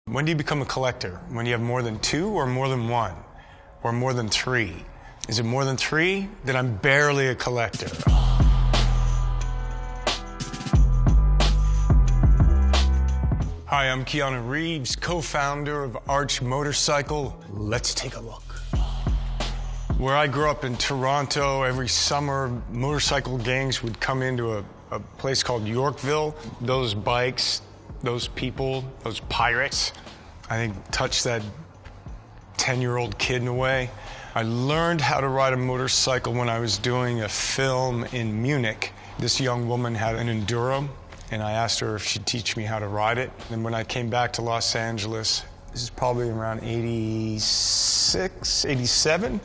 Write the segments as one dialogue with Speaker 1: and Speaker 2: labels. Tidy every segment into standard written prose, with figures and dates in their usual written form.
Speaker 1: When do you become a collector? When you have more than two or more than one? Or more than three? Is it more than three? Then I'm barely a collector. Hi, I'm Keanu Reeves, co-founder of Arch Motorcycle. Let's take a look. Where I grew up in Toronto, every summer, motorcycle gangs would come into a place called Yorkville. Those bikes, those people, those pirates, I think touched that 10-year-old kid in a way. I learned how to ride a motorcycle when I was doing a film in Munich. This young woman had an Enduro, and I asked her if she'd teach me how to ride it. And when I came back to Los Angeles, this is probably around 86, 87,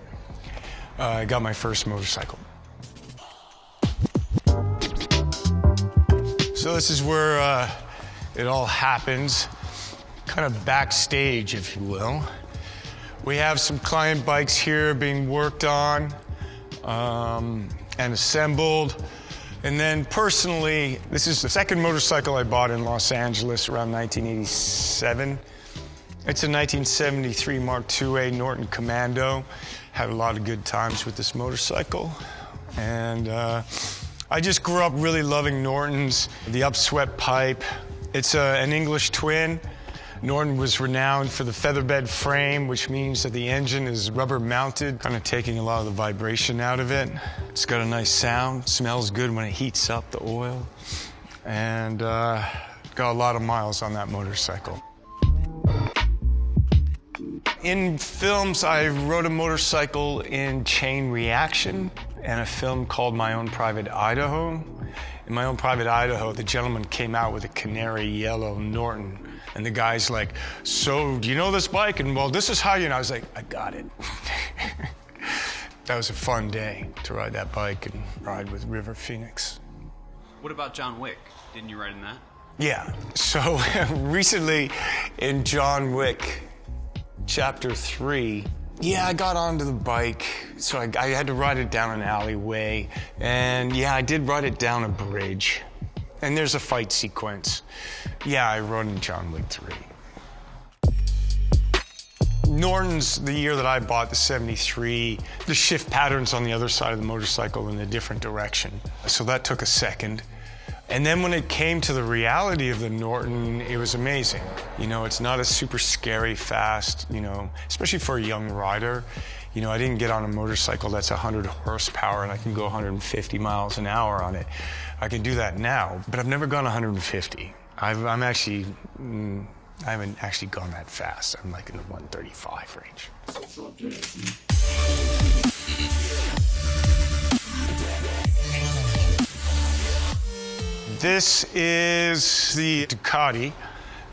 Speaker 1: I got my first motorcycle. So this is where it all happens, kind of backstage, if you will. We have some client bikes here being worked on and assembled. And then personally, this is the second motorcycle I bought in Los Angeles around 1987. It's a 1973 Mark IIA Norton Commando. Had a lot of good times with this motorcycle. And I just grew up really loving Nortons, the upswept pipe. It's an English twin. Norton was renowned for the featherbed frame, which means that the engine is rubber mounted, kind of taking a lot of the vibration out of it. It's got a nice sound, smells good when it heats up the oil, and got a lot of miles on that motorcycle. In films, I rode a motorcycle in Chain Reaction and a film called My Own Private Idaho. In My Own Private Idaho, the gentleman came out with a canary yellow Norton. And the guy's like, so do you know this bike? And well, this is how you know. I was like, I got it. That was a fun day to ride that bike and ride with River Phoenix.
Speaker 2: What about John Wick? Didn't you ride in that?
Speaker 1: Yeah, so recently in John Wick, Chapter 3, yeah, I got onto the bike, so I had to ride it down an alleyway, and yeah, I did ride it down a bridge, and there's a fight sequence. Yeah, I rode in John Wick 3. Norton's, the year that I bought the 73, the shift patterns on the other side of the motorcycle in a different direction, so that took a second. And then when it came to the reality of the Norton, it was amazing. You know, it's not a super scary fast, you know, especially for a young rider. You know, I didn't get on a motorcycle that's 100 horsepower and I can go 150 miles an hour on it. I can do that now, but I've never gone 150. I haven't actually gone that fast. I'm like in the 135 range. This is the Ducati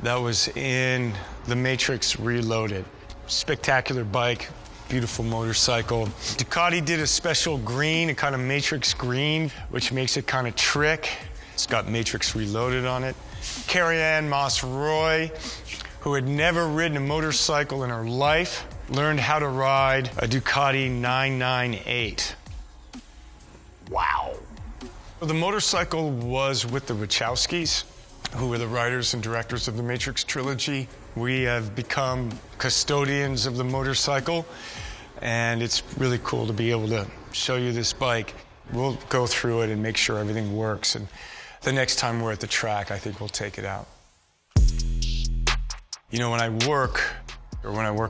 Speaker 1: that was in The Matrix Reloaded. Spectacular bike, beautiful motorcycle. Ducati did a special green, a kind of Matrix green, which makes it kind of trick. It's got Matrix Reloaded on it. Carrie-Anne Moss-Roy, who had never ridden a motorcycle in her life, learned how to ride a Ducati 998. Wow. The motorcycle was with the Wachowskis, who were the writers and directors of the Matrix trilogy. We have become custodians of the motorcycle, and it's really cool to be able to show you this bike. We'll go through it and make sure everything works, and the next time we're at the track, I think we'll take it out. You know, when I work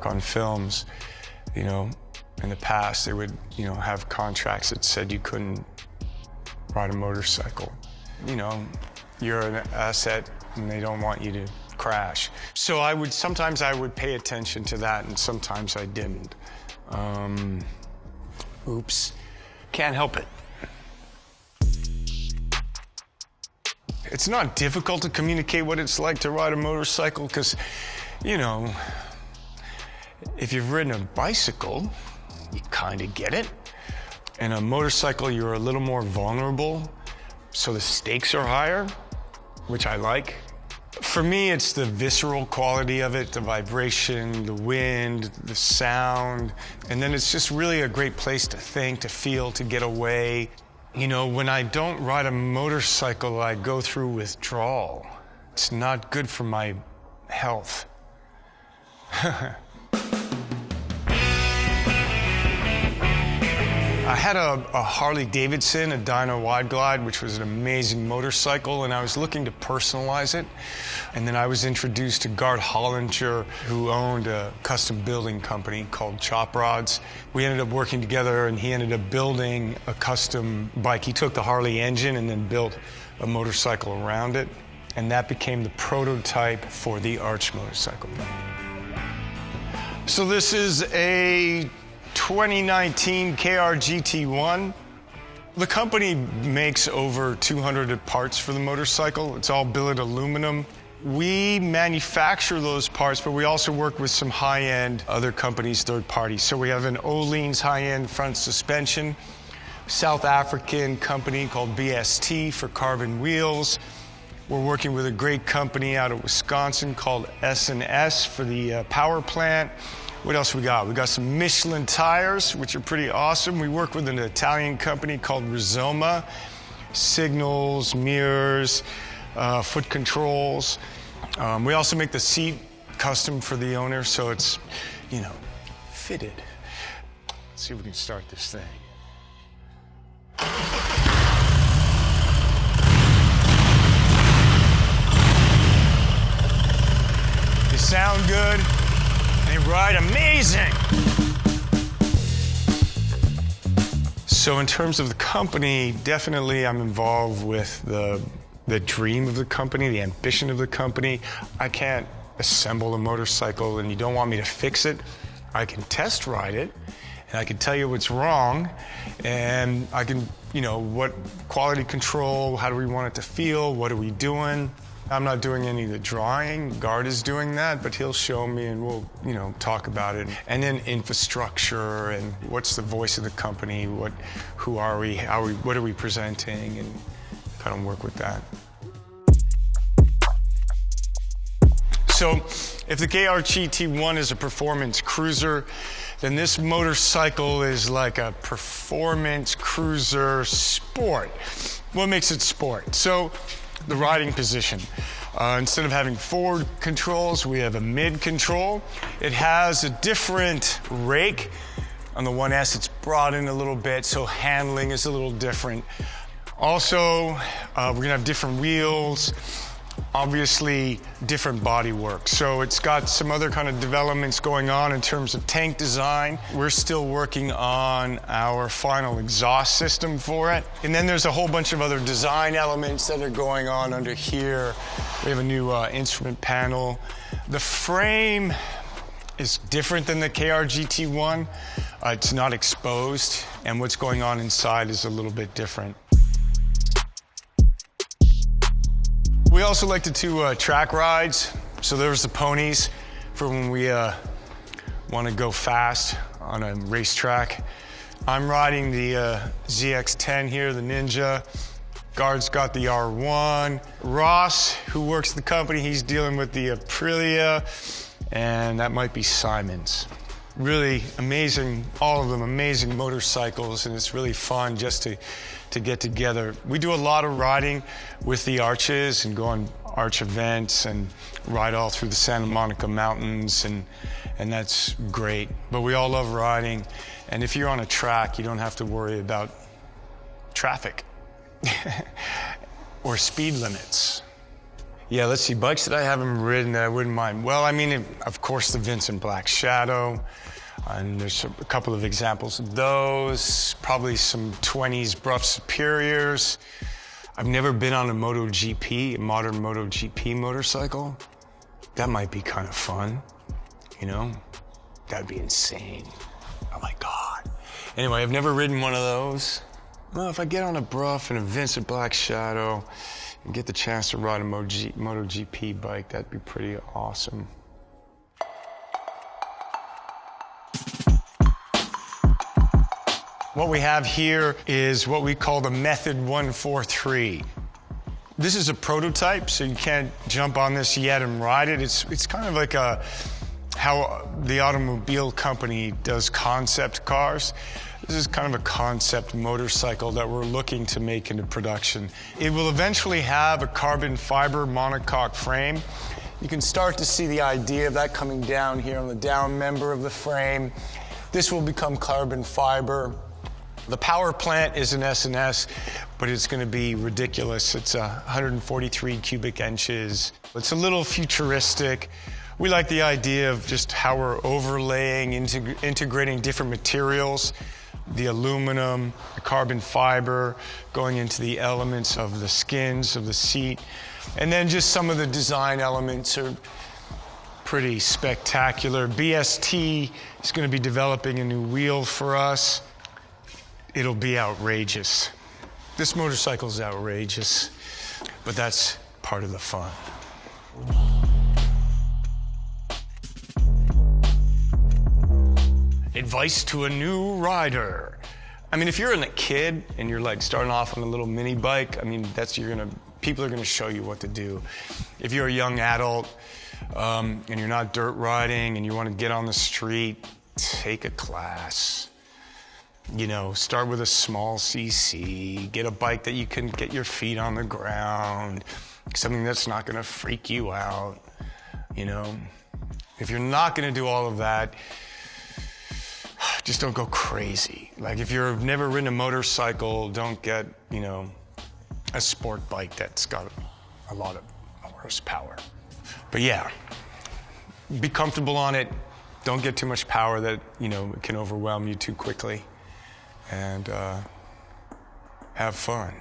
Speaker 1: on films, you know, in the past, they would, you know, have contracts that said you couldn't ride a motorcycle. You know, you're an asset and they don't want you to crash. So sometimes I would pay attention to that and sometimes I didn't. Oops, can't help it. It's not difficult to communicate what it's like to ride a motorcycle because, you know, if you've ridden a bicycle, you kind of get it. And a motorcycle, you're a little more vulnerable, so the stakes are higher, which I like. For me, it's the visceral quality of it, the vibration, the wind, the sound, and then it's just really a great place to think, to feel, to get away. You know, when I don't ride a motorcycle, I go through withdrawal. It's not good for my health. I had a Harley Davidson, a Dyno Wide Glide, which was an amazing motorcycle, and I was looking to personalize it. And then I was introduced to Gart Hollinger, who owned a custom building company called Chop Rods. We ended up working together, and he ended up building a custom bike. He took the Harley engine and then built a motorcycle around it, and that became the prototype for the Arch motorcycle. So this is a 2019 KR GT1. The company makes over 200 parts for the motorcycle. It's all billet aluminum. We manufacture those parts, but we also work with some high-end other companies, third parties. So we have an Öhlins high-end front suspension, South African company called BST for carbon wheels. We're working with a great company out of Wisconsin called S&S for the power plant. What else we got? We got some Michelin tires, which are pretty awesome. We work with an Italian company called Rizoma, signals, mirrors, foot controls. We also make the seat custom for the owner, so it's, you know, fitted. Let's see if we can start this thing. They sound good. They ride amazing. So in terms of the company, definitely I'm involved with the dream of the company, the ambition of the company. I can't assemble a motorcycle and you don't want me to fix it. I can test ride it and I can tell you what's wrong and I can, you know, what quality control, how do we want it to feel, what are we doing? I'm not doing any of the drawing. Gart is doing that, but he'll show me and we'll, you know, talk about it. And then infrastructure and what's the voice of the company, who are we, what are we presenting, and kind of work with that. So if the KR GT1 is a performance cruiser, then this motorcycle is like a performance cruiser sport. What makes it sport? So the riding position. Instead of having forward controls, we have a mid control. It has a different rake. On the 1S, it's broadened a little bit, so handling is a little different. Also, we're gonna have different wheels, obviously different body work. So it's got some other kind of developments going on in terms of tank design. We're still working on our final exhaust system for it. And then there's a whole bunch of other design elements that are going on under here. We have a new instrument panel. The frame is different than the KR GT1. It's not exposed, and what's going on inside is a little bit different. We also like to do track rides. So there's the ponies for when we want to go fast on a racetrack. I'm riding the ZX-10 here, the Ninja. Gart's got the R1. Ross, who works at the company, he's dealing with the Aprilia, and that might be Simon's. Really amazing, all of them amazing motorcycles, and it's really fun just to get together. We do a lot of riding with the Arches and go on Arch events and ride all through the Santa Monica Mountains, and that's great. But we all love riding, and if you're on a track, you don't have to worry about traffic or speed limits. Yeah, let's see, bikes that I haven't ridden that I wouldn't mind. Well, I mean, of course, the Vincent Black Shadow, and there's a couple of examples of those, probably some 20s Bruff Superiors. I've never been on a MotoGP, a modern MotoGP motorcycle. That might be kind of fun, you know? That'd be insane. Oh my God. Anyway, I've never ridden one of those. Well, if I get on a Bruff and a Vincent Black Shadow and get the chance to ride a MotoGP bike, that'd be pretty awesome. What we have here is what we call the Method 143. This is a prototype, so you can't jump on this yet and ride it. It's kind of like how the automobile company does concept cars. This is kind of a concept motorcycle that we're looking to make into production. It will eventually have a carbon fiber monocoque frame. You can start to see the idea of that coming down here on the down member of the frame. This will become carbon fiber. The power plant is an S&S, but it's going to be ridiculous. It's 143 cubic inches. It's a little futuristic. We like the idea of just how we're overlaying, integrating different materials, the aluminum, the carbon fiber, going into the elements of the skins of the seat. And then just some of the design elements are pretty spectacular. BST is going to be developing a new wheel for us. It'll be outrageous. This motorcycle is outrageous, but that's part of the fun. Advice to a new rider. I mean, if you're a kid and you're like starting off on a little mini bike, I mean, people are gonna show you what to do. If you're a young adult and you're not dirt riding and you wanna get on the street, take a class. You know, start with a small CC, get a bike that you can get your feet on the ground, something that's not gonna freak you out, you know? If you're not gonna do all of that, just don't go crazy. Like if you've never ridden a motorcycle, don't get, you know, a sport bike that's got a lot of horsepower. But yeah, be comfortable on it. Don't get too much power that, you know, can overwhelm you too quickly. And have fun.